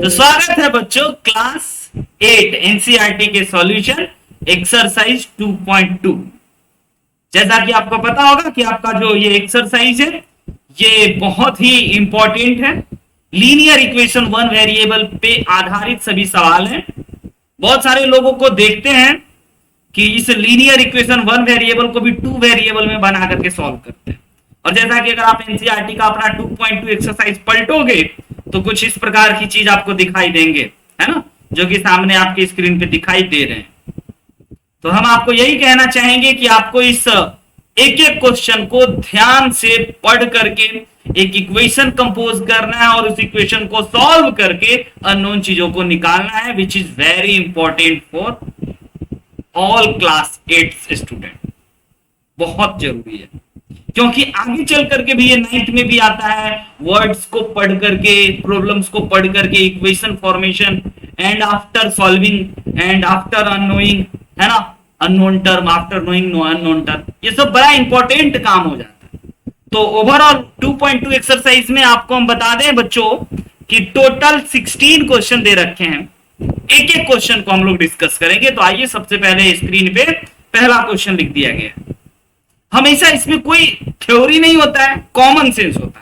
तो स्वागत है बच्चों क्लास 8 एनसीईआरटी के सॉल्यूशन एक्सरसाइज 2.2। जैसा कि आपको पता होगा कि आपका जो ये एक्सरसाइज है ये बहुत ही इंपॉर्टेंट है। लीनियर इक्वेशन वन वेरिएबल पे आधारित सभी सवाल हैं। बहुत सारे लोगों को देखते हैं कि इस लीनियर इक्वेशन वन वेरिएबल को भी टू वेरिएबल में बना करके सॉल्व करते हैं। और जैसा कि अगर आप एनसीईआरटी का अपना 2.2 एक्सरसाइज पलटोगे तो कुछ इस प्रकार की चीज आपको दिखाई देंगे, है ना, जो कि सामने आपके स्क्रीन पे दिखाई दे रहे हैं। तो हम आपको यही कहना चाहेंगे कि आपको इस एक एक क्वेश्चन को ध्यान से पढ़ करके एक इक्वेशन कंपोज करना है और उस इक्वेशन को सॉल्व करके अननोन चीजों को निकालना है, which is very important for all class 8 student. बहुत जरूरी है क्योंकि आगे चल करके भी ये 9th में भी आता है। वर्ड्स को पढ़ करके, प्रॉब्लम्स को पढ़ करके equation formation and after solving and after unknowing, है ना, unknown term after knowing no unknown term, ये सब बड़ा इंपॉर्टेंट काम हो जाता है। तो ओवरऑल 2.2 एक्सरसाइज में आपको हम बता दें बच्चों कि टोटल 16 क्वेश्चन दे रखे हैं। एक एक क्वेश्चन को हम लोग डिस्कस करेंगे। तो आइए सबसे पहले स्क्रीन पे पहला क्वेश्चन लिख दिया गया है। हमेशा इसमें कोई थ्योरी नहीं होता है, कॉमन सेंस होता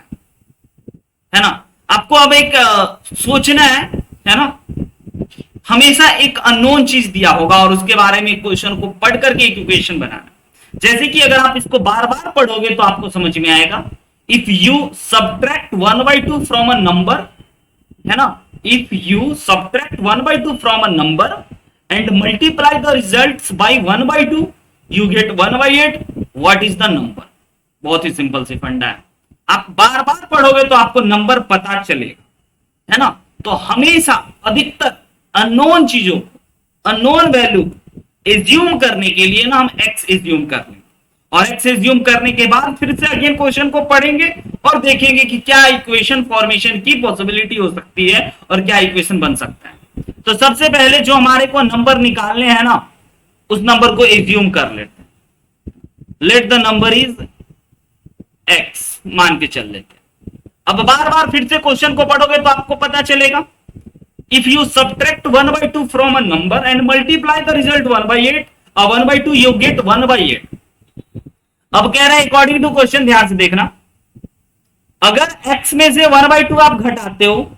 है ना। आपको अब एक सोचना है ना। हमेशा एक अननोन चीज दिया होगा और उसके बारे में क्वेश्चन को पढ़ करके एक इक्वेशन बनाना। जैसे कि अगर आप इसको बार बार पढ़ोगे तो आपको समझ में आएगा। If you subtract 1/2 from a number, है ना, if you subtract 1/2 from a number and multiply the results bye 1/2 you get 1/8। What is the number? बहुत ही सिंपल सी फंडा है। आप बार बार पढ़ोगे तो आपको नंबर पता चलेगा, है ना। तो हमेशा अधिकतर अननोन चीजों, अननोन वैल्यू एज्यूम करने के लिए ना हम एक्स एज्यूम कर लेंगे और एक्स एज्यूम करने के बाद फिर से अगेन क्वेश्चन को पढ़ेंगे और देखेंगे कि क्या इक्वेशन फॉर्मेशन की पॉसिबिलिटी हो सकती है और क्या इक्वेशन बन सकता है। तो सबसे पहले जो हमारे को नंबर निकालने हैं ना, उस नंबर को एज्यूम कर लेते हैं। Let the number is x मान के चल लेते हैं। अब बार बार फिर से क्वेश्चन को पढ़ोगे तो आपको पता चलेगा। If you subtract 1/2 from a number and multiply the result 1/8 और 1/2 यू गेट 1/8। अब कह रहा है अकॉर्डिंग टू क्वेश्चन, ध्यान से देखना, अगर x में से 1/2 आप घटाते हो,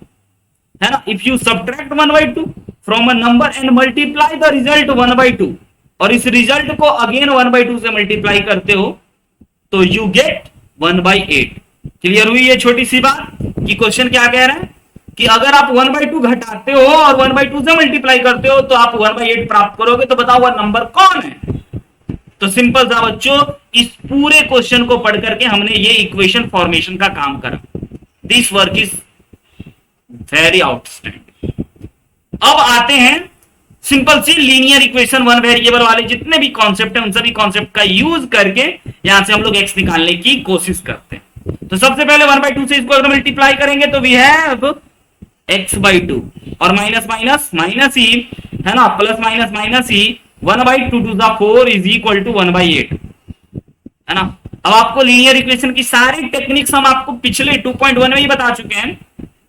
है ना, if you subtract 1/2 from a number and multiply the result 1/2 और इस रिजल्ट को अगेन 1/2 से मल्टीप्लाई करते हो तो यू गेट 1/8। क्लियर हुई ये छोटी सी बात कि क्वेश्चन क्या कह रहा है कि अगर आप 1/2 घटाते हो और 1/2 से मल्टीप्लाई करते हो तो आप 1/8 प्राप्त करोगे। तो बताओ वह नंबर कौन है? तो सिंपल था बच्चों, इस पूरे क्वेश्चन को पढ़ करके हमने ये इक्वेशन फॉर्मेशन का काम करा। This work is very outstanding. अब आते हैं सिंपल सी लीनियर इक्वेशन वन वेरिएबल वाले जितने भी कॉन्सेप्ट हैं उन सभी कॉन्सेप्ट का यूज करके यहां से हम लोग एक्स निकालने की कोशिश करते हैं। तो सबसे पहले 1/2 से इसको अगर मल्टीप्लाई करेंगे तो वी हैव x/2 और माइनस माइनस माइनस ही, है ना, प्लस माइनस माइनस ही 1/2 to the 4 is equal to 1/8, है ना। अब आपको लीनियर इक्वेशन की सारी टेक्निक्स हम आपको पिछले 2.1 में ही बता चुके हैं।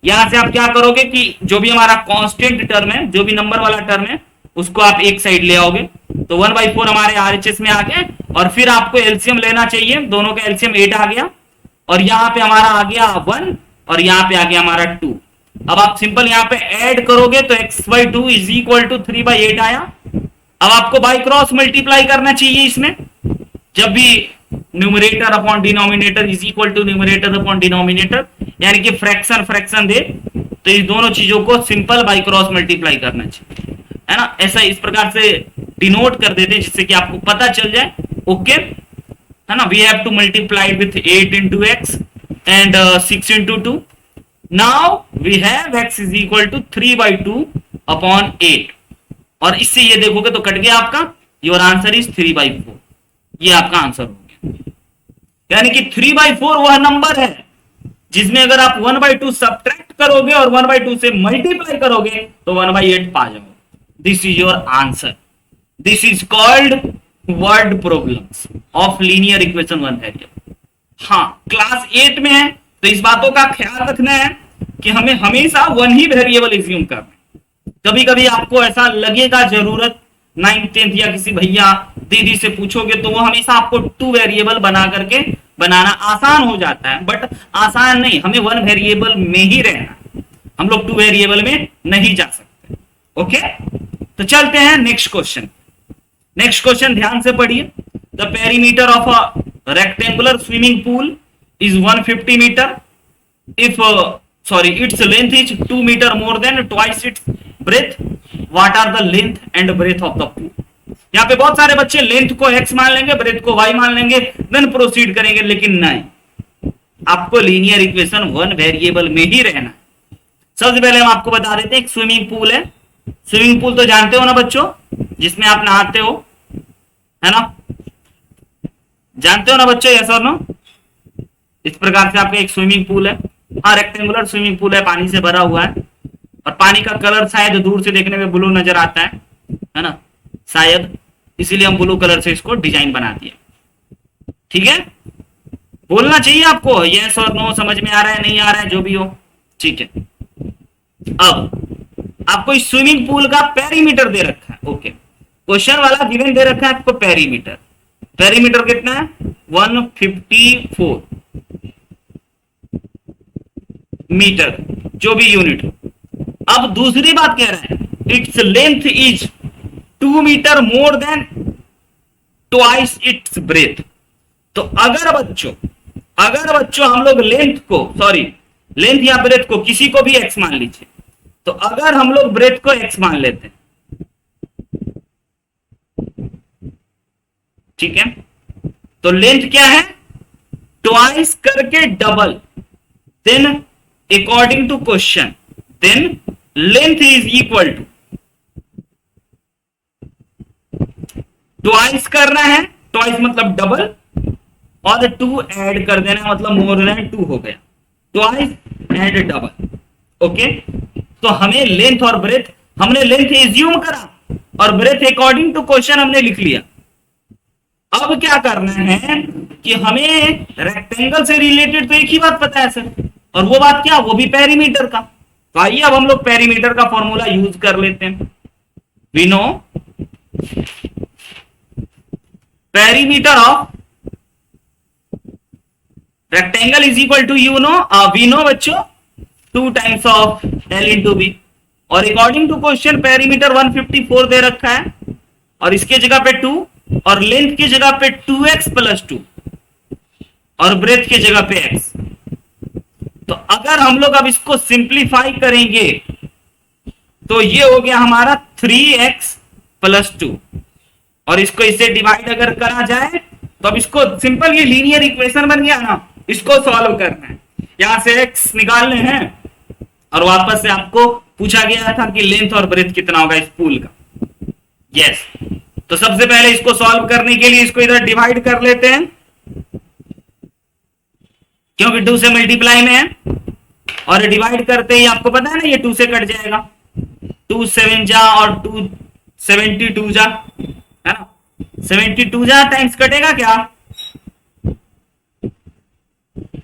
यहां से आप क्या करोगे कि जो भी हमारा कांस्टेंट टर्म है, जो भी नंबर वाला टर्म है, उसको आप एक साइड ले आओगे तो 1/4 हमारे आरएचएस में आ गए और फिर आपको एलसीएम लेना चाहिए। दोनों का एलसीएम 8 आ गया और यहां पे हमारा आ गया 1 और यहां पे आ गया हमारा 2। अब आप सिंपल यहां पे ऐड करोगे तो x/2 इज इक्वल टू 3/8 आया। अब आपको बाय क्रॉस मल्टीप्लाई करना चाहिए इसमें। जब भी numerator upon denominator is equal to numerator upon denominator, यानी कि फ्रैक्शन फ्रैक्शन दे तो इस दोनों चीजों को सिंपल बाय क्रॉस मल्टीप्लाई करना चाहिए, है ना। ऐसा इस प्रकार से डिनोट कर देते हैं जिससे कि आपको पता चल जाए। ओके, है ना। We have to multiply with 8 into x and 6 into 2। Now we have x is equal to 3/2 upon 8 और इससे ये देखोगे तो कट गया आपका। Your answer is 3/4। ये आपका आंसर हो गया। यानी कि 3/4 वह नंबर है जिसमें अगर आप 1/2 सब्ट्रैक्ट करोगे और 1/2 से मल्टीप्लाई करोगे तो 1/8 पा जाओगे। This is your answer. This is called word problems of linear equation one variable. हाँ, क्लास 8 में है तो इस बातों का ख्याल रखना है कि हमें हमेशा वन ही वेरिएबल एज्यूम करना है। कभी कभी आपको ऐसा लगेगा जरूरत 9th 10th या किसी भैया दीदी से पूछोगे तो वो हमेशा आपको 2 वेरिएबल बना करके बनाना आसान हो जाता है, बट आसान नहीं, हमें 1 वेरिएबल में ही रहना, हम लोग 2 वेरिएबल में नहीं जा सकते। ओके, तो चलते हैं नेक्स्ट क्वेश्चन। नेक्स्ट क्वेश्चन ध्यान से पढ़िए। The perimeter of a rectangular swimming pool is 150 metre if its length is 2 meter more than twice its breadth, what are the length and breadth of the pool? यहाँ पे बहुत सारे बच्चे length को x मान लेंगे, ब्रेथ को y मान लेंगे, देन प्रोसीड करेंगे, लेकिन नहीं, आपको लीनियर इक्वेशन 1 वेरिएबल में ही रहना है। सबसे पहले हम आपको बता देते हैं, एक स्विमिंग पूल है। स्विमिंग पूल तो जानते हो ना बच्चों, जिसमें आप नहाते हो, है ना, जानते हो ना बच्चों, यस और नो? इस प्रकार से आपका एक स्विमिंग पूल है। हाँ, रेक्टेंगुलर स्विमिंग पूल है, पानी से भरा हुआ है, और पानी का कलर शायद दूर से देखने में ब्लू नजर आता है ना, शायद इसीलिए हम ब्लू कलर से इसको डिजाइन बना दिए। ठीक है, बोलना चाहिए आपको यस और नो, समझ में आ रहा है नहीं आ रहा है, जो भी हो, ठीक है। अब आपको इस स्विमिंग पूल का पेरीमीटर दे रखा है। ओके, क्वेश्चन वाला गिवन दे रखा है आपको पेरीमीटर। पेरीमीटर कितना है? 154 मीटर, जो भी यूनिट। अब दूसरी बात कह रहा है, its length is 2 metre more than twice its breadth. तो अगर बच्चों हम लोग लेंथ या ब्रेथ को, किसी को भी एक्स मान लीजिए, तो अगर हम लोग ब्रेथ को एक्स मान लेते हैं, ठीक है, तो लेंथ क्या है? ट्वाइस करके double, then according to question, then length is equal to, twice करना है, ट्वाइस मतलब डबल, और 2 ऐड कर देना मतलब मोर देन 2 हो गया, ट्वाइस एंड डबल। ओके, तो हमें लेंथ और ब्रेथ, हमने लेंथ एज्यूम करा और ब्रेथ अकॉर्डिंग टू क्वेश्चन हमने लिख लिया। अब क्या करना है कि हमें रेक्टेंगल से रिलेटेड तो एक ही बात पता है सर, और वो बात क्या? वो भी पेरीमीटर का। तो आइए अब हम लोग पेरीमीटर का फॉर्मूला यूज कर लेते हैं। We know perimeter of rectangle is equal to, we know बच्चों, 2 times of L into B, और अकॉर्डिंग टू क्वेश्चन पेरीमीटर 154 दे रखा है, और इसके जगह पे 2, और लेंथ की जगह पे 2x प्लस 2, और ब्रेथ की जगह पे x। तो अगर हम लोग अब इसको सिंप्लीफाई करेंगे तो ये हो गया हमारा 3x प्लस 2, और इसको इससे डिवाइड अगर करा जाए तो अब इसको सिंपल, ये लीनियर इक्वेशन बन गया ना, इसको सॉल्व करना है। यहां से x निकालने हैं, और वापस से आपको पूछा गया था कि लेंथ और ब्रेथ कितना होगा इस पूल का। यस, तो सबसे पहले इसको सॉल्व करने के लिए इसको इधर डिवाइड कर लेते हैं, क्योंकि 2 से मल्टीप्लाई में है, और डिवाइड करते ही आपको पता है ना ये 2 से कट जाएगा, 2 7 जा और 2 72 जा, है ना, 72 जा टाइम्स कटेगा क्या?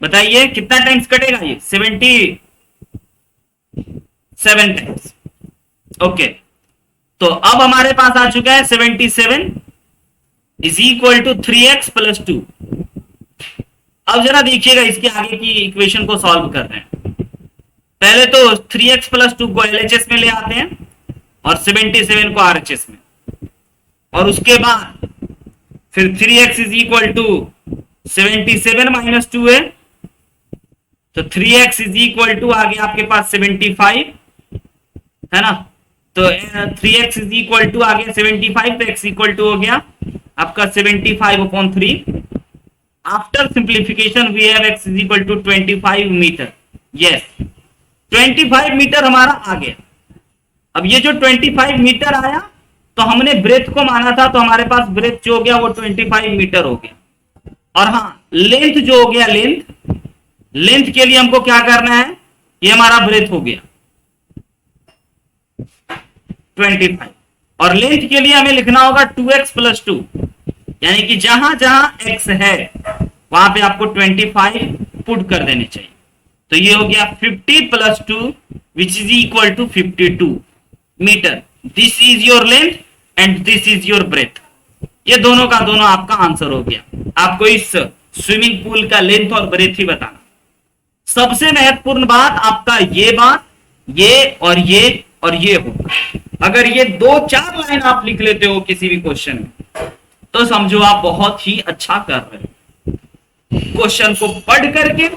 बताइए कितना टाइम्स कटेगा ये? 77 टाइम्स। ओके, तो अब हमारे पास आ चुका है 77 is equal to 3x plus 2। अब जरा देखिएगा इसके आगे की इक्वेशन को सॉल्व कर रहे हैं। पहले तो 3x प्लस 2 को LHS में ले आते हैं, और 77 को RHS में, और उसके बाद फिर 3x is equal to 77 minus 2 है, तो 3x इज इक्वल टू आ गया आपके पास 75, है ना, तो 3x इज इक्वल टू आ गया 75, तो x इक्वल टू हो गया आपका 75/3। After simplification we have x is equal to 25 metre. Yes, 25 metre हमारा आ गया। अब ये जो 25 मीटर आया, तो हमने ब्रेथ को माना था, तो हमारे पास ब्रेथ जो हो गया वो 25 मीटर हो गया। और हाँ, लेंथ जो हो गया, लेंथ के लिए हमको क्या करना है, ये हमारा ब्रेथ हो गया 25, और लेंथ के लिए हमें लिखना होगा 2x प्लस 2, यानी कि जहां जहां x है वहां पे आपको 25 पुट कर देने चाहिए। तो ये हो गया 50 plus 2 which is equal to 52 metre. This is your length and this is your breadth. ये दोनों का दोनों आपका आंसर हो गया। आपको इस स्विमिंग पूल का लेंथ और ब्रेथ ही बताना। सबसे महत्वपूर्ण बात आपका ये बात, ये और ये होगा। अगर ये 2-4 लाइन आप लिख लेते हो किसी भी क्वेश्चन में तो समझो आप बहुत ही अच्छा कर रहे हो। क्वेश्चन को पढ़ करके,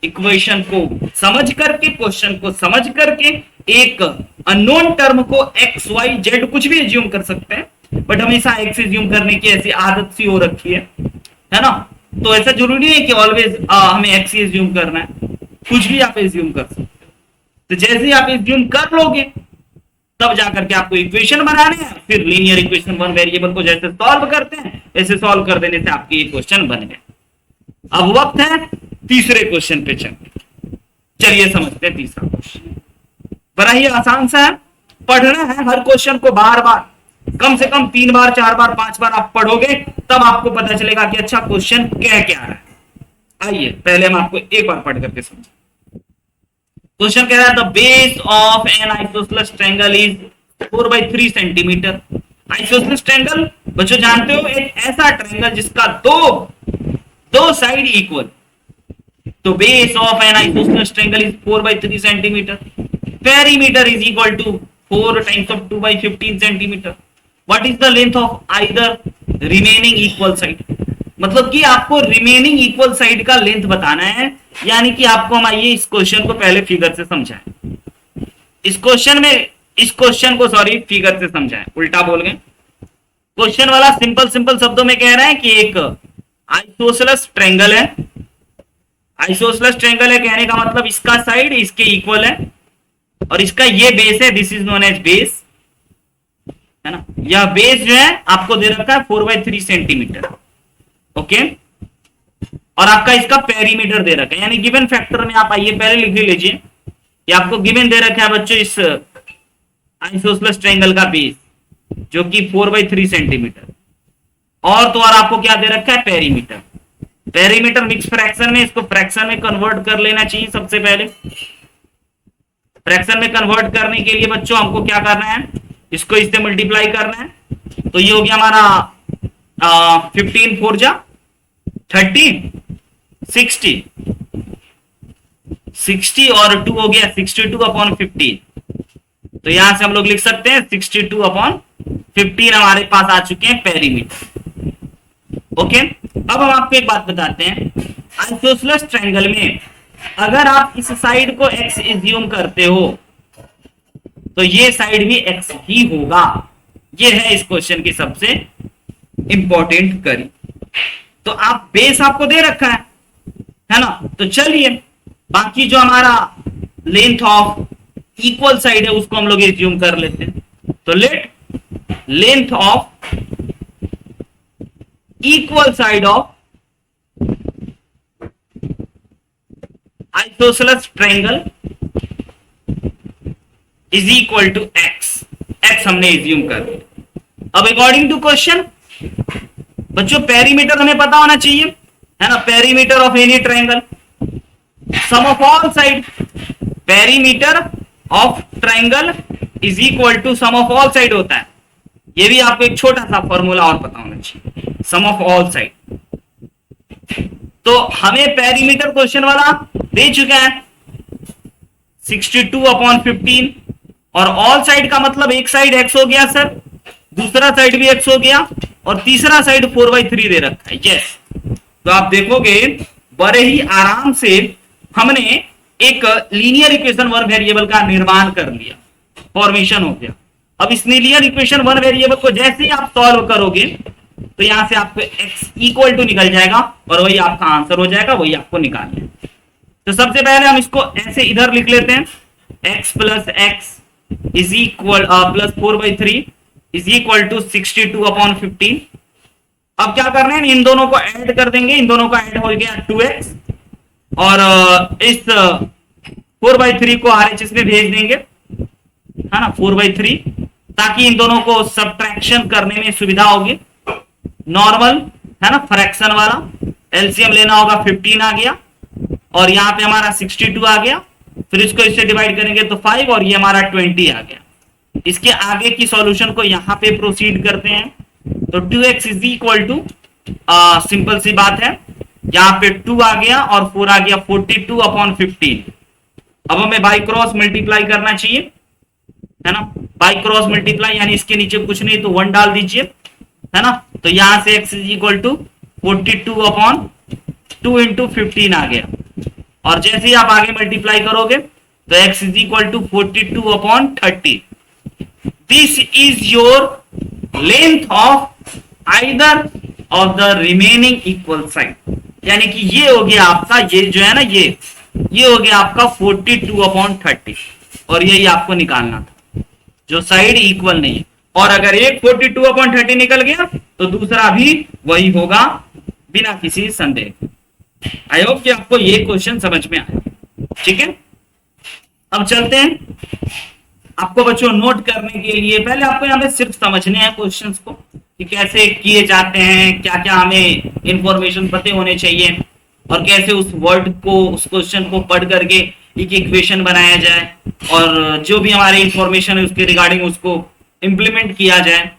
इक्वेशन को समझ करके, क्वेश्चन को समझ करके एक अननोन टर्म को एक्स वाई जेड कुछ भी एज्यूम कर सकते हैं, बट हमेशा एक्स एज्यूम करने की ऐसी आदत सी हो रखी है ना। तो ऐसा जरूरी है कि ऑलवेज हमें एक्स ही एज्यूम करना है, कुछ भी आप एज्यूम कर सकते हो। तो जैसे ही आप एज्यूम कर लोगे तब जाकर के आपको इक्वेशन बनाने हैं, फिर लीनियर इक्वेशन वन वेरिएबल को जैसे सॉल्व करते हैं ऐसे सॉल्व कर देने से आपके ये क्वेश्चन बन गए। अब वक्त है तीसरे क्वेश्चन पे चलने। चलिए समझते हैं तीसरा क्वेश्चन। बड़ा ही आसान सा है, पढ़ना है हर क्वेश्चन को बार बार, कम से कम 3 बार 4 बार 5 बार आप पढ़ोगे तब आपको पता चलेगा कि अच्छा क्वेश्चन कह क्या रहा है। आइए पहले हम आपको एक बार पढ़ करके समझें। क्वेश्चन कह रहा है the base of an isosceles triangle is 4/3 centimetre. Isosceles triangle बच्चों जानते हो, एक ऐसा ट्रायंगल जिसका दो साइड इक्वल। तो base of an isosceles triangle is 4/3 centimetre. Perimeter is equal to 4 times of 2/15 centimetre. What is the length of either remaining equal side. मतलब कि आपको रिमेनिंग इक्वल साइड का लेंथ बताना है, यानी कि आपको हम आइए इस क्वेश्चन को पहले फिगर से समझाएं। इस क्वेश्चन को सॉरी फिगर से समझाएं, उल्टा बोल गए। क्वेश्चन वाला सिंपल शब्दों में कह रहा है कि एक आइसोसेलेस ट्रायंगल है। आइसोसेलेस ट्रायंगल है कहने का मतलब इसका साइड इसके इक्वल है और इसका ये बेस है, this is known as base, है ना। यह बेस जो है आपको दे रखा है 4/3 सेंटीमीटर, ओके। और आपका इसका पेरीमीटर दे रखा है, यानी गिवन फैक्टर में आप आइए पहले लिख लीजिए कि आपको गिवन दे रखा है बच्चों इस आइसोसेलेस ट्रायंगल का बेस जो कि 4/3 सेंटीमीटर, और तो और आपको क्या दे रखा है पेरीमीटर। पेरीमीटर मिक्स फ्रैक्शन में, इसको फ्रैक्शन में कन्वर्ट कर लेना चाहिए। सबसे पहले फ्रैक्शन में कन्वर्ट करने के लिए बच्चों हमको क्या करना है, इसको इससे मल्टीप्लाई करना है। तो ये हो गया हमारा 15 4 जा 30 60 और 2 हो गया 62/15। तो यहां से हम लोग लिख सकते हैं 62/15 हमारे पास आ चुके हैं पेरीमीटर, ओके। अब हम आपको एक बात बताते हैं, आइसोसेलेस ट्रायंगल में अगर आप इस साइड को x एज्यूम करते हो तो ये साइड भी x ही होगा। ये है इस क्वेश्चन की सबसे इंपॉर्टेंट कड़ी। तो आप बेस आपको दे रखा है ना। तो चलिए बाकी जो हमारा लेंथ ऑफ इक्वल साइड है उसको हम लोग एज्यूम कर लेते हैं। तो let length of equal side of isosceles triangle is equal to x हमने एज्यूम कर दिया। अब अकॉर्डिंग टू क्वेश्चन बच्चों पेरीमीटर हमें पता होना चाहिए, है ना। Perimeter of any triangle sum of all side, perimeter of triangle is equal to sum of all side होता है। ये भी आपको एक छोटा सा फॉर्मूला और पता होना चाहिए, सम ऑफ ऑल साइड। तो हमें पेरीमीटर क्वेश्चन वाला दे चुका है 62/15 और ऑल साइड का मतलब एक साइड x हो गया सर, दूसरा साइड भी x हो गया और तीसरा साइड 4/3 दे रखा है, यस। तो आप देखोगे बड़े ही आराम से हमने एक लीनियर इक्वेशन वन वेरिएबल का निर्माण कर लिया, फॉर्मेशन हो गया। अब इस लीनियर इक्वेशन वन वेरिएबल को जैसे ही आप सॉल्व करोगे तो यहां से आपको x इक्वल टू निकल जाएगा और वही आपका आंसर हो जाएगा, वही आपको निकालना है। तो सबसे पहले हम इसको ऐसे इधर लिख लेते हैं, x plus x is equal plus 4/3 is equal to 62/15। अब क्या करना है, इन दोनों को ऐड कर देंगे, इन दोनों का ऐड हो गया 2x और इस 4/3 को RHS में भेज देंगे, है ना, 4/3, ताकि इन दोनों को सब्ट्रैक्शन करने में सुविधा होगी। नॉर्मल है ना, फ्रैक्शन वाला एलसीएम लेना होगा, 15 आ गया और यहाँ पे हमारा 62 आ गया, फिर इसको इससे डिवाइड करेंगे तो 5 और ये हमारा 20 आ गया। इसके आगे की सॉल्यूशन को यहाँ पे प्रोसीड करते हैं। तो 2x is equal to, simple सी बात है, यहाँ पे 2 आ गया और 4 आ गया, 42 अपॉन 15। अब हमें बाई क्रॉस मल्टीप्लाई करना चाहिए, है ना। बाई क्रॉस मल्टीप्लाई यानी इसके नीचे कुछ नहीं तो 1 डाल दीजिए, है ना। तो यहां से x is equal to 42 upon 2 into 15 आ गया, और जैसे ही आप आगे मल्टीप्लाई करोगे तो x is equal to 42 upon 30। This is your length of either of the remaining equal side, यानी कि ये हो गया आपका, ये जो है ना ये हो गया आपका 42 अपॉन 30, और यही आपको निकालना था जो साइड इक्वल नहीं है। और अगर एक 42 अपॉन 30 निकल गया तो दूसरा भी वही होगा बिना किसी संदेह। आई होप कि आपको ये क्वेश्चन समझ में आया, ठीक है। अब चलते हैं, आपको बच्चों नोट करने के लिए पहले आपको यहाँ पे सिर्फ समझने हैं क्वेश्चंस को कि कैसे किए जाते हैं, क्या क्या हमें इंफॉर्मेशन पते होने चाहिए, और कैसे उस वर्ड को, उस क्वेश्चन को पढ़ करके एक इक्वेशन बनाया जाए, और जो भी हमारे इंफॉर्मेशन है उसके रिगार्डिंग उसको इंप्लीमेंट किया जाए।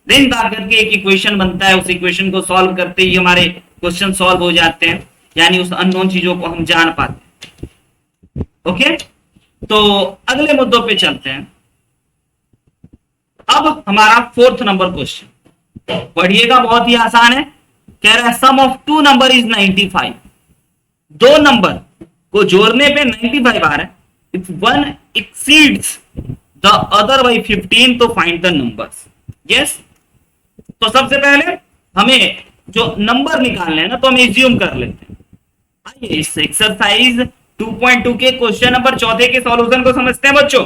देन ता करके एक इक्वेशन बनता है, उस इक्वेशन को सॉल्व करते ही हमारे क्वेश्चन सॉल्व हो जाते हैं, यानी उस अननोन चीजों को हम जान पाते हैं। ओके, तो अगले मुद्दों पे चलते हैं। अब हमारा 4th नंबर क्वेश्चन पढ़िएगा, बहुत ही आसान है। कह रहा है सम ऑफ 2 नंबर इज 95। दो नंबर को जोड़ने पे 95 आ रहा है। If one exceeds the other by 15 तो फाइंड द नंबर्स। यस, तो सबसे पहले हमें जो नंबर निकालने हैं ना, तो हम एज्यूम कर लेते हैं। आइए इस एक्सरसाइज 2.2 के क्वेश्चन नंबर 4 के सॉल्यूशन को समझते हैं बच्चों।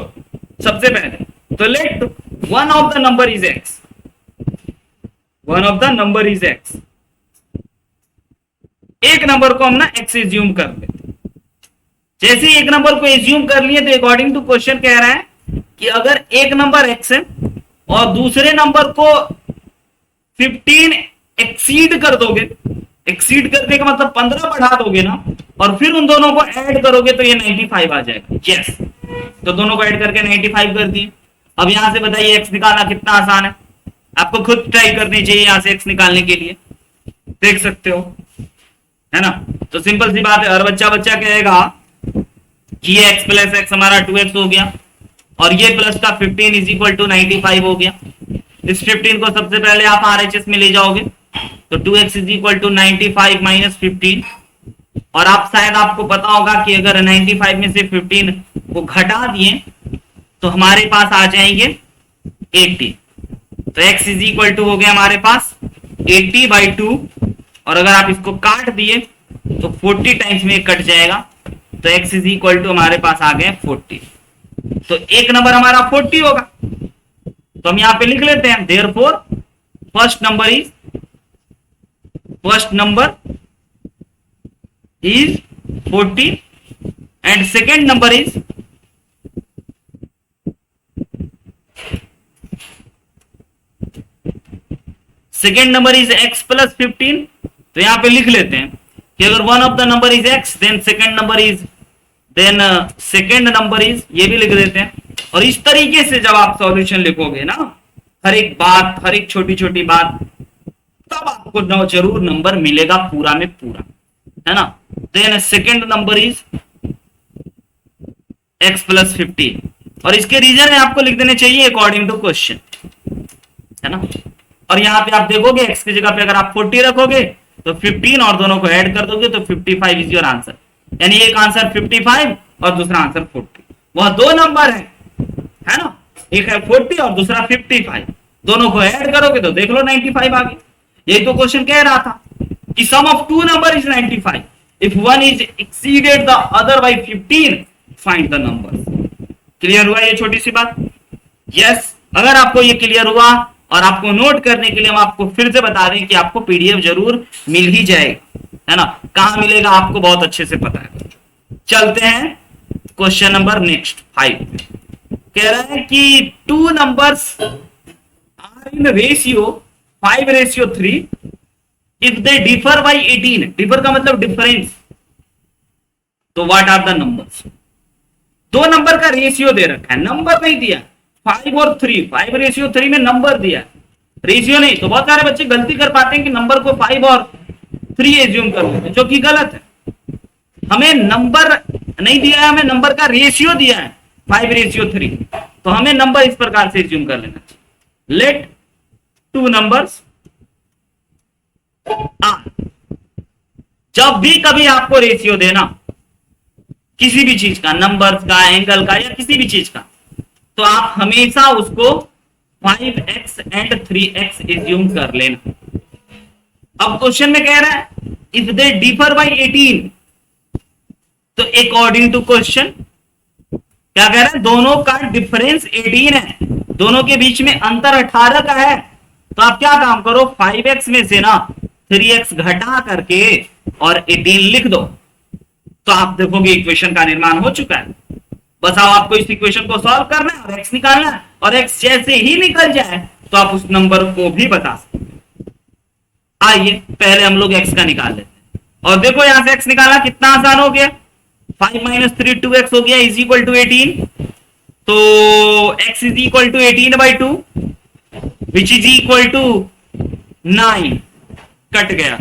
सबसे पहले तो let one of the number is x, one of the number is x. एक नंबर को हम ना एक्स एज्यूम कर लेते हैं। जैसे ही एक नंबर को एज्यूम कर लिए तो अकॉर्डिंग टू क्वेश्चन कह रहा है कि अगर एक नंबर एक्स है और दूसरे नंबर को 15 एक्सीड कर दोगे, एक्सीड करने का मतलब 15 बढ़ा दोगे ना, और फिर उन दोनों को ऐड करोगे तो ये 95 आ जाएगा। यस, तो दोनों को ऐड करके 95 कर दिए। अब यहां से बताइए एक्स निकालना कितना आसान है, आपको खुद ट्राई करनी चाहिए यहां से एक्स निकालने के लिए, देख सकते हो, है ना। तो सिंपल सी बात है, हर बच्चा कहेगा कि ये x प्लस एक्स हमारा 2x हो गया, और ये प्लस का 15 इज इक्वल टू 95 हो गया। इस 15 को सबसे पहले आप RHS में ले जाओगे तो 2x is equal to 95 minus 15, और आप शायद आपको पता होगा कि अगर 95 में से 15 को घटा दिए तो हमारे पास आ जाएंगे 80। तो x इज इक्वल टू हो गया हमारे पास 80/2, और अगर आप इसको काट दिए तो 40 टाइम्स में कट जाएगा, तो x इज इक्वल टू हमारे पास आ गए 40। तो एक नंबर हमारा 40 होगा, तो हम यहां पे लिख लेते हैं therefore first number is 40 and second number is x plus 15। तो यहां पे लिख लेते हैं कि अगर one of the number is x then second number is ये भी लिख देते हैं। और इस तरीके से जब आप सॉल्यूशन लिखोगे ना, हर एक बात, हर एक छोटी छोटी बात, तब आपको जरूर नंबर मिलेगा पूरा में पूरा, है ना। Then second number is x plus 15, और इसके रीजन है आपको लिख देने चाहिए अकॉर्डिंग टू क्वेश्चन, है ना। और यहां पे आप देखोगे x की जगह पे अगर आप 40 रखोगे तो 15 और दोनों को ऐड कर दोगे तो 55 इज योर आंसर। यानी एक आंसर 55 और दूसरा आंसर 40। वह दो नंबर है ना, एक है 40 और दूसरा 55, दोनों को ऐड करोगे तो देख लो 95 आ गया। यही तो क्वेश्चन कह रहा था कि sum of 2 number is 95, if one is exceeded the other by 15 find the number. Clear हुआ ये छोटी सी बात? यस, अगर आपको ये क्लियर हुआ, और आपको नोट करने के लिए हम आपको फिर से बता दें कि आपको पीडीएफ जरूर मिल ही जाएगा, है ना। कहां मिलेगा आपको बहुत अच्छे से पता है। चलते हैं क्वेश्चन नंबर नेक्स्ट 5। कह रहा है कि 2 numbers are in ratio 5:3 if they differ by 18। Differ का मतलब डिफरेंस, तो व्हाट आर द नंबर्स? दो नंबर का रेशियो दे रखा है, नंबर नहीं दिया। 5 और 3, 5:3 में नंबर दिया, रेशियो नहीं। तो बहुत सारे बच्चे गलती कर पाते हैं कि नंबर को 5 और 3 एज्यूम कर लेते हैं, जो कि गलत है। हमें नंबर नहीं दिया है, हमें नंबर का रेशियो दिया है 5:3, तो हमें नंबर इस प्रकार से एज्यूम कर लेना चाहिए। लेट टू नंबर्स आर, जब भी कभी आपको रेशियो देना किसी भी चीज का, नंबर्स का, एंगल का, या किसी भी चीज का, तो आप हमेशा उसको 5x एंड 3x एज्यूम कर लेना। अब क्वेश्चन में कह रहा है इफ दे डिफर बाय 18, तो अकॉर्डिंग टू क्वेश्चन क्या कह रहा है, दोनों का डिफरेंस 18 है, दोनों के बीच में अंतर 18 का है। तो आप क्या काम करो, 5x में से ना 3x घटा करके और 18 लिख दो, तो आप देखोगे इक्वेशन का निर्माण हो चुका है। बस अब आपको इस इक्वेशन को सॉल्व करना है और x निकालना है, और x जैसे ही निकल जाए तो आप उस नंबर को भी बता सकते हैं। आइए पहले हम लोग x का निकाल लेते हैं, और देखो यहां से x निकालना कितना आसान हो गया। 5 - 3 2x हो गया इज इक्वल टू 18, तो x is equal to 18/2 which is equal to 9, cut गया,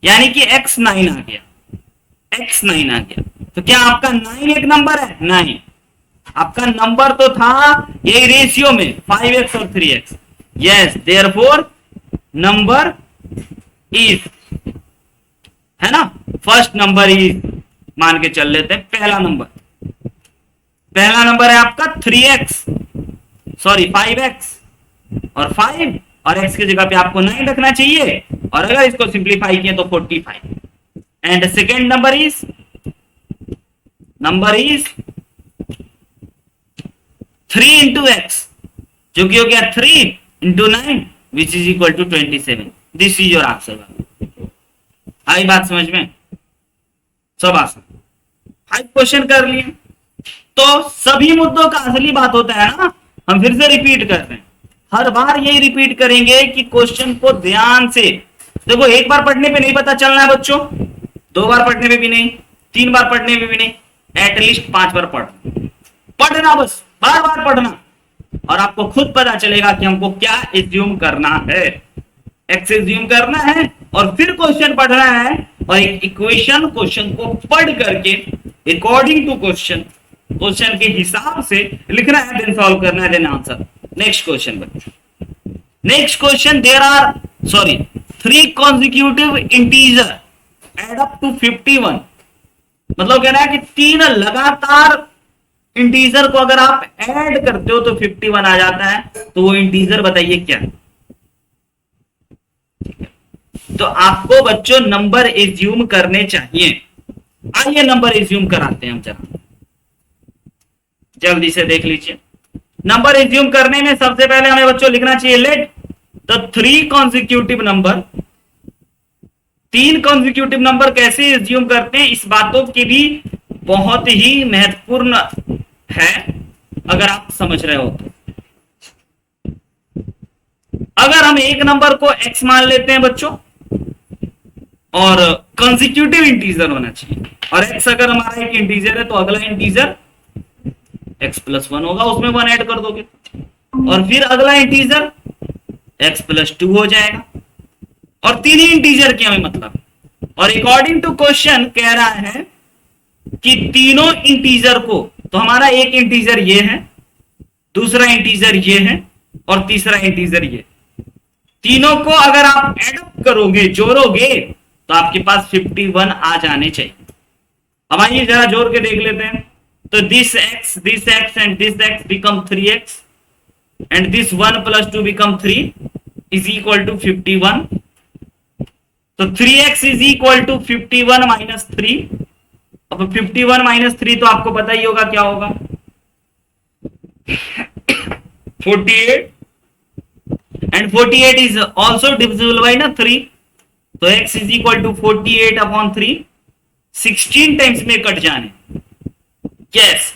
यानी कि x 9 आ गया, x 9 आ गया। तो क्या आपका 9 एक नंबर है? नहीं, आपका नंबर तो था यही रेशियो में 5x और 3x। Yes, therefore number is, है ना, फर्स्ट नंबर इज मान के चल लेते हैं। पहला नंबर है आपका 3x, सॉरी 5x, और 5 और x की जगह पे आपको 9 रखना चाहिए, और अगर इसको सिंप्लीफाई किए तो 45। And second number is 3 into x, जो कि हो गया 3 into 9 which is equal to 27। This is your answer. आई बात समझ में? सब आसान, 5 क्वेश्चन कर लिए। तो सभी मुद्दों का असली बात होता है ना, हम फिर से रिपीट कर रहे हैं, हर बार यही रिपीट करेंगे कि क्वेश्चन को ध्यान से देखो। एक बार पढ़ने पे नहीं पता चलना है बच्चों, 2 बार पढ़ने पे भी नहीं, 3 बार पढ़ने पे भी नहीं, एटलीस्ट 5 बार पढ़ना, बस बार बार पढ़ना, और आपको खुद पता चलेगा कि हमको क्या एज्यूम करना है। एक्स एज्यूम करना है और फिर क्वेश्चन पढ़ना है, और एक क्वेश्चन को पढ़ करके अकॉर्डिंग टू क्वेश्चन के हिसाब से लिखना है, देन सॉल्व करना है, देन आंसर। नेक्स्ट क्वेश्चन बच्चों, next question, there are 3 consecutive integer add up to 51। मतलब कह रहा है कि 3 लगातार इंटीजर को अगर आप ऐड करते हो तो 51 आ जाता है, तो वो इंटीजर बताइए क्या है। तो आपको बच्चों नंबर एज्यूम करने चाहिए। आइए नंबर एज्यूम कराते हैं हम, जरा जल्दी से देख लीजिए। नंबर एज्यूम करने में सबसे पहले हमें बच्चों लिखना चाहिए let the 3 consecutive number. 3 consecutive number कैसे एज्यूम करते हैं, इस बातों की भी बहुत ही महत्वपूर्ण है, अगर आप समझ रहे हो तो। अगर हम एक नंबर को x मान लेते हैं बच्चों, और कंसेक्यूटिव इंटीजर होना चाहिए, और x अगर हमारा एक इंटीजर है तो अगला इंटीजर x+1 होगा, उसमें 1 ऐड कर दोगे, और फिर अगला इंटीजर x+2 हो जाएगा, और 3 ही इंटीजर की हमें मतलब। और अकॉर्डिंग टू क्वेश्चन कह रहा है कि तीनों इंटीजर को, तो हमारा एक इंटीजर ये है, दूसरा इंटीजर ये है, और तीसरा इंटीजर ये, तीनों को अगर आप एड अप करोगे, जोड़ोगे, तो आपके पास 51 आ जाने चाहिए। अब आइए जरा जोड़ के देख लेते हैं। तो this x and this x become 3x, and this 1 + 2 become 3 is equal to 51। तो 3x इज इक्वल टू 51 - 3। अब 51 - 3 तो आपको पता ही होगा क्या होगा, 48, and 48 is also divisible by 3। तो x is equal to 48/3, 16 times में कट जाने। यस,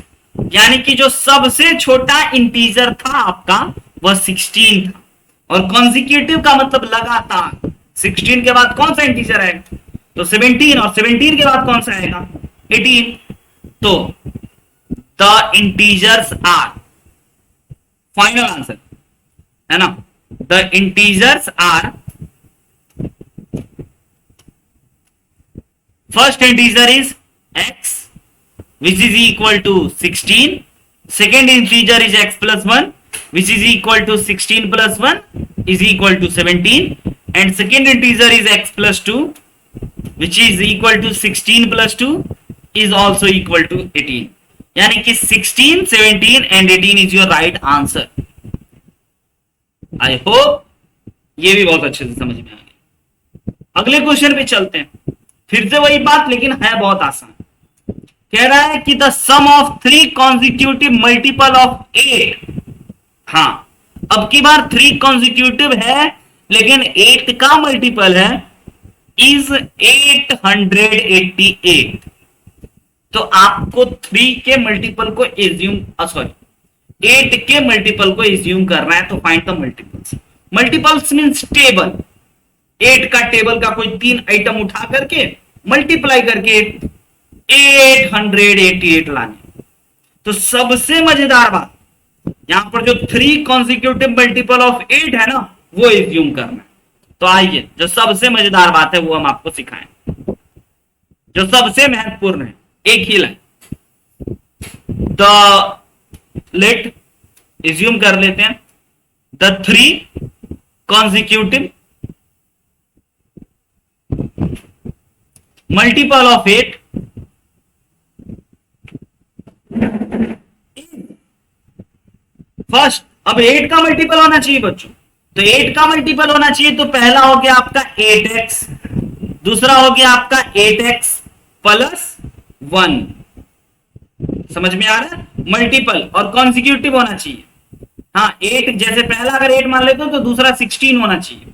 यानी कि जो सबसे छोटा इंटीजर था आपका वह 16 था, और कॉन्जिक्यूटिव का मतलब लगातार। 16 के बाद कौन सा इंटीजर आएगा, तो 17, और 17 के बाद कौन सा आएगा, 18। तो the integers are, final answer है ना, the integers are, first integer is x which is equal to 16, second integer is x plus 1 which is equal to 16 plus 1 is equal to 17, and second integer is x plus 2 which is equal to 16 plus 2 is also equal to 18. यानी कि 16, 17 and 18 is your right answer. I hope ये भी बहुत अच्छे से समझ में आ गया. अगले क्वेश्चन पे चलते हैं. फिर से वही बात, लेकिन है बहुत आसान. कह रहा है कि the sum of 3 consecutive multiple of 8. हाँ, अब की बार 3 कॉन्जिक्यूटिव है, लेकिन 8 का मल्टीपल है इज 888. तो आपको 3 के मल्टीपल को एज्यूम, 8 के मल्टीपल को एज्यूम करना है. तो find the multiples. Multiples means table. 8 का टेबल का कोई 3 आइटम उठा करके मल्टीप्लाई करके 888 लाने. तो सबसे मजेदार बात यहां पर जो 3 कॉन्सिक्यूटिव मल्टीपल ऑफ 8 है ना, वो एज्यूम करना है. तो आइए, जो सबसे मजेदार बात है वो हम आपको सिखाएं, जो सबसे महत्वपूर्ण है. एक ही लाइन, द लेट एज्यूम कर लेते हैं, the 3 consecutive multiple of 8 first. अब 8 का मल्टीपल होना चाहिए बच्चों. तो 8 का मल्टीपल होना चाहिए, तो पहला हो गया आपका 8x, दूसरा हो गया आपका 8x प्लस 1. समझ में आ रहा है? मल्टीपल और कॉन्सिक्यूटिव होना चाहिए. हाँ, 8 जैसे पहला अगर 8 मान लेते हो तो दूसरा 16 होना चाहिए,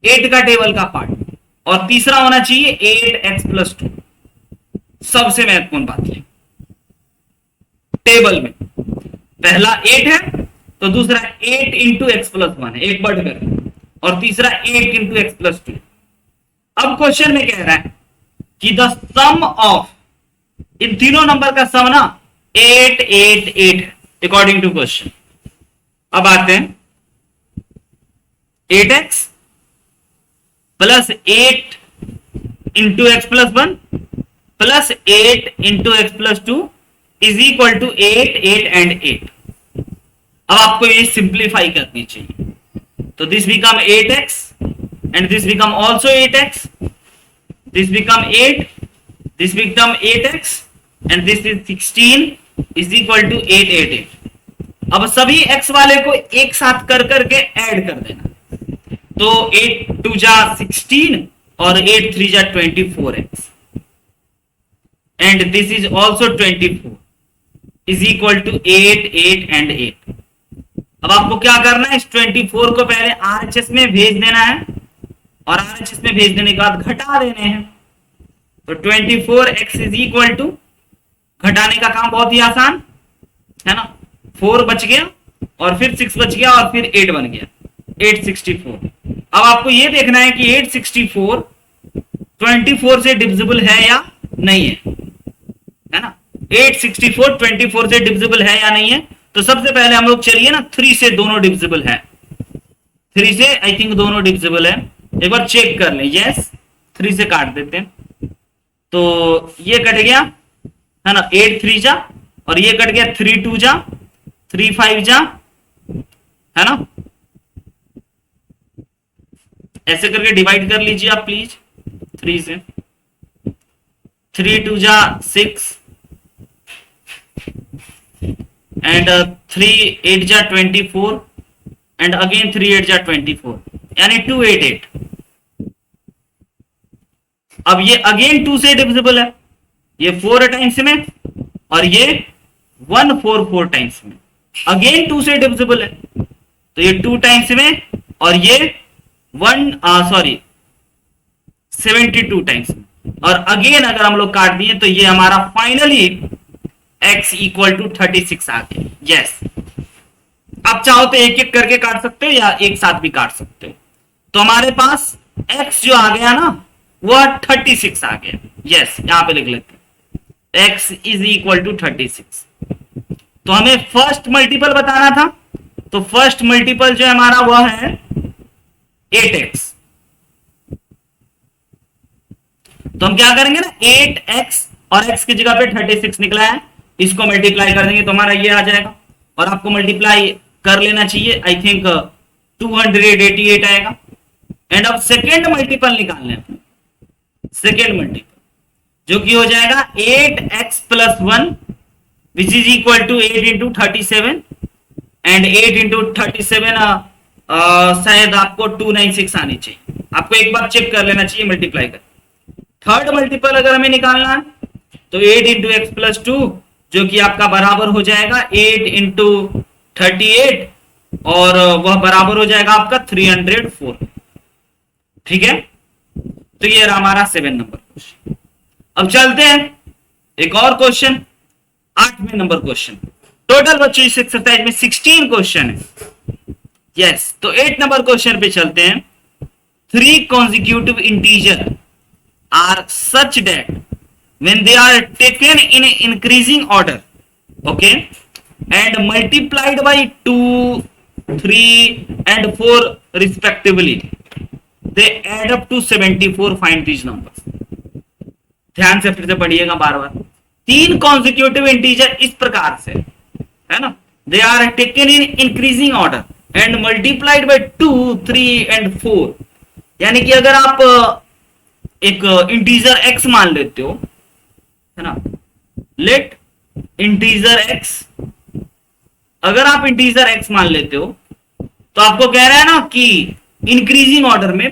8 का टेबल का पार्ट, और तीसरा होना चाहिए 8x प्लस 2. सबसे महत्वपूर्ण बात है, टेबल में पहला 8 है तो दूसरा 8 इंटू एक्स प्लस 1 है, एक बढ़ कर, और तीसरा 8 इंटू एक्स प्लस 2. अब क्वेश्चन में कह रहा है कि द सम ऑफ, इन तीनों नंबर का सम ना 888 अकॉर्डिंग टू क्वेश्चन. अब आते हैं 8x plus 8 into x plus 1 plus 8 into x plus 2 is equal to 8, 8 and 8. अब आपको ये सिंप्लीफाई करनी चाहिए. तो this become 8x and this become also 8x, this become 8, this become 8x and this is 16 is equal to 888. अब सभी x वाले को एक साथ कर करके ऐड कर देना. तो 8 2 जा 16 और 8 3 जा 24x and this is also 24 is equal to 8, 8 and 8. अब आपको क्या करना है, इस 24 को पहले RHS में भेज देना है, और RHS में भेज देने के बाद घटा देने हैं. तो 24x इज इक्वल टू, घटाने का काम बहुत ही आसान है ना, 4 बच गया और फिर 6 बच गया और फिर 8 बन गया, 864. अब आपको यह देखना है कि 864 24 से डिविजिबल है या नहीं है ना. 864 24 से डिविजिबल है या नहीं है. तो सबसे पहले हम लोग चलिए ना, 3 से दोनों डिविजिबल है, 3 से आई थिंक दोनों डिविजिबल है. एक बार चेक कर लें. यस, 3 से काट देते हैं. तो ये कट गया है ना, 8 3 जा, और ये कट गया 3 2 जा, 3 5 जा, है ना. ऐसे करके डिवाइड कर लीजिए आप प्लीज. 3 से 3 2 जा 6 एंड 3 8 जा 24 एंड अगेन 3 8 जा 24, यानी 288. अब ये अगेन 2 से डिविजिबल है, ये 4 टाइम्स में और ये 144 टाइम्स में. अगेन 2 से डिविजिबल है, तो ये 2 टाइम्स में और ये 72 टाइम्स में. और अगेन अगर हम लोग काट दिए तो ये हमारा फाइनली x इक्वल टू 36 आ गया. यस, आप चाहो तो एक एक करके काट सकते हो या एक साथ भी काट सकते हो. तो हमारे पास x जो आ गया ना, वो 36 आ गया. यस, यहां पे लिख लेते हैं x इज इक्वल टू 36। तो हमें फर्स्ट मल्टीपल बताना था, तो फर्स्ट मल्टीपल जो हमारा वह है 8x। तो हम क्या करेंगे ना, 8x और x की जगह पे 36 निकला है, इसको मल्टीप्लाई कर देंगे तो हमारा ये आ जाएगा। और आपको मल्टीप्लाई कर लेना चाहिए, आई थिंक 288 आएगा। एंड अब सेकेंड मल्टीपल निकालने हैं, सेकेंड मल्टीपल जो कि हो जाएगा 8x plus 1 which is equal to 8 into 37 and 8 into 37 शायद आपको 296 आनी चाहिए। आपको एक बार चेक कर लेना चाहिए मल्टीप्लाई कर। थर्ड मल्टीपल अगर हमें निकालना है तो 8 इंटू एक्स प्लस 2 जो कि आपका बराबर हो जाएगा 8 इंटू 38 और वह बराबर हो जाएगा आपका 304। ठीक है, तो ये रहा हमारा 7 नंबर क्वेश्चन। अब चलते हैं एक और क्वेश्चन, 8वें नंबर क्वेश्चन। टोटल बच्चों इस एक्सरसाइज में 16 क्वेश्चन है। यस, तो 8 नंबर क्वेश्चन पे चलते हैं। 3 consecutive integer are such that when they are taken in increasing order, okay, and multiplied by 2, 3 and 4 respectively, they add up to 74. Find these numbers. ध्यान से फिर से पढ़िएगा बार बार। 3 consecutive integer इस प्रकार से है ना, they are taken in increasing order and multiplied by 2, 3 and 4। यानी कि अगर आप एक इंटीजर x मान लेते हो, है ना, लेट इंटीजर x, अगर आप इंटीजर x मान लेते हो तो आपको कह रहा है ना कि इंक्रीजिंग ऑर्डर में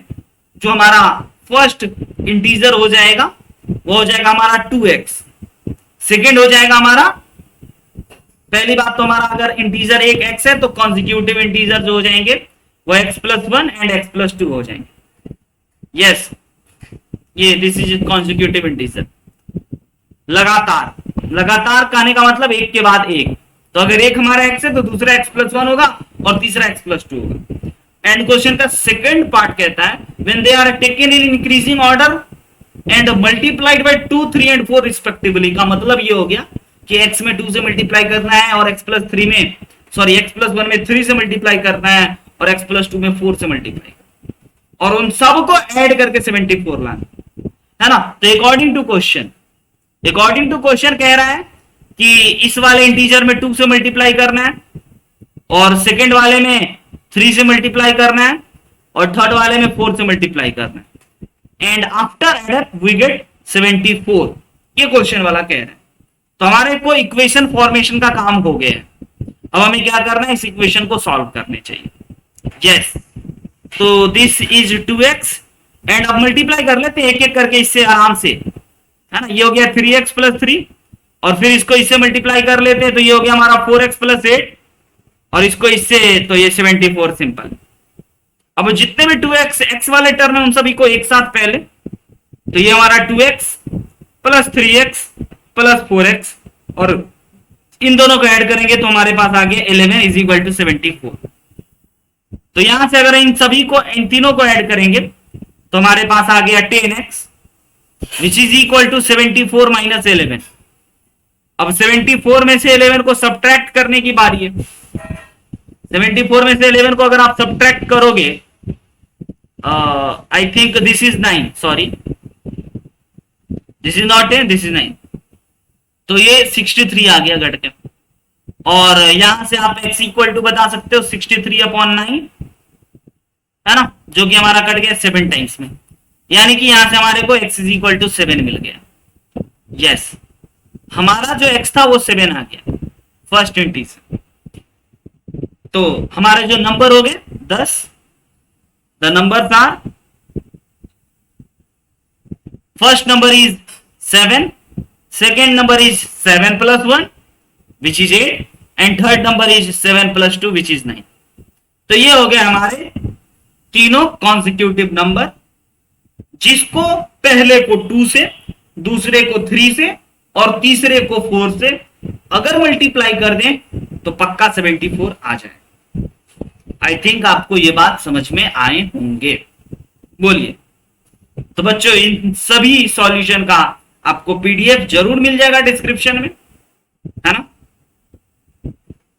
जो हमारा फर्स्ट इंटीजर हो जाएगा वो हो जाएगा हमारा 2x, सेकेंड हो जाएगा हमारा, पहली बात तो हमारा अगर इंटीजर एक x है तो कॉन्जिक्यूटिव इंटीजर जो हो जाएंगे वो x plus 1 and x plus 2 हो जाएंगे। यस, ये दिस इज कॉन्जिक्यूटिव इंटीजर। लगातार, लगातार कहने का मतलब एक के बाद एक। तो अगर एक हमारा x है तो दूसरा x प्लस 1 होगा और तीसरा x प्लस 2 होगा। एंड क्वेश्चन का सेकंड पार्ट कहता है when they are taken in increasing order and multiplied by 2, 3 and 4 respectively. का मतलब ये हो गया कि x में 2 से मल्टीप्लाई करना है और x प्लस 3 में, सॉरी x प्लस 1 में 3 से मल्टीप्लाई करना है और x प्लस 2 में 4 से मल्टीप्लाई, और उन सबको ऐड करके 74 लाना है ना। तो अकॉर्डिंग टू क्वेश्चन कह रहा है कि इस वाले इंटीजर में 2 से मल्टीप्लाई करना है और सेकंड वाले में 3 से मल्टीप्लाई करना है और थर्ड वाले में 4 से मल्टीप्लाई करना है and after adder we get 74। ये क्वेश्चन वाला कह रहा है। तो हमारे को इक्वेशन फॉर्मेशन का काम हो गया है। अब हमें क्या करना है, इस इक्वेशन को सॉल्व करने चाहिए। यस, तो दिस इज 2x एंड अब मल्टीप्लाई कर लेते हैं एक एक करके इससे आराम से, है ना। ये हो गया 3x प्लस 3 और फिर इसको इससे मल्टीप्लाई कर लेते हैं तो ये हो गया हमारा 4x प्लस 8 और इसको इससे तो ये 74 सिंपल। अब जितने भी 2x x वाले टर्म है उन सभी को एक साथ पहले, तो ये हमारा 2x plus 3x plus 4x और इन दोनों को ऐड करेंगे तो हमारे पास आ गया 11 इज इक्वल टू 74। तो यहां से अगर इन सभी को, इन तीनों को ऐड करेंगे तो हमारे पास आ गया 10x which is equal to 74 minus 11। अब 74 में से 11 को सब्ट्रैक्ट करने की बारी है। 74 में से 11 को अगर आप सब्ट्रैक्ट करोगे, I think this is 9, sorry this is not 10, this is 9, तो ये 63 आ गया घट के। और यहां से आप x इक्वल टू बता सकते हो 63/9, है ना, जो कि हमारा कट गया 7 टाइम्स में, यानी कि यहां से हमारे को x इज इक्वल टू 7 मिल गया। यस, हमारा जो x था वो 7 आ गया फर्स्ट इंटीजर। तो हमारे जो नंबर हो गए 10, the numbers are, first number is 7, second number is 7 plus 1 which is 8 and third number is 7 plus 2 which is 9। तो ये हो गए हमारे तीनों कॉन्सिक्यूटिव नंबर, जिसको पहले को 2 से, दूसरे को 3 से और तीसरे को 4 से अगर मल्टीप्लाई कर दें तो पक्का 74 आ जाए। आई थिंक आपको ये बात समझ में आए होंगे, बोलिए। तो बच्चों इन सभी सॉल्यूशन का आपको पीडीएफ जरूर मिल जाएगा डिस्क्रिप्शन में, है ना।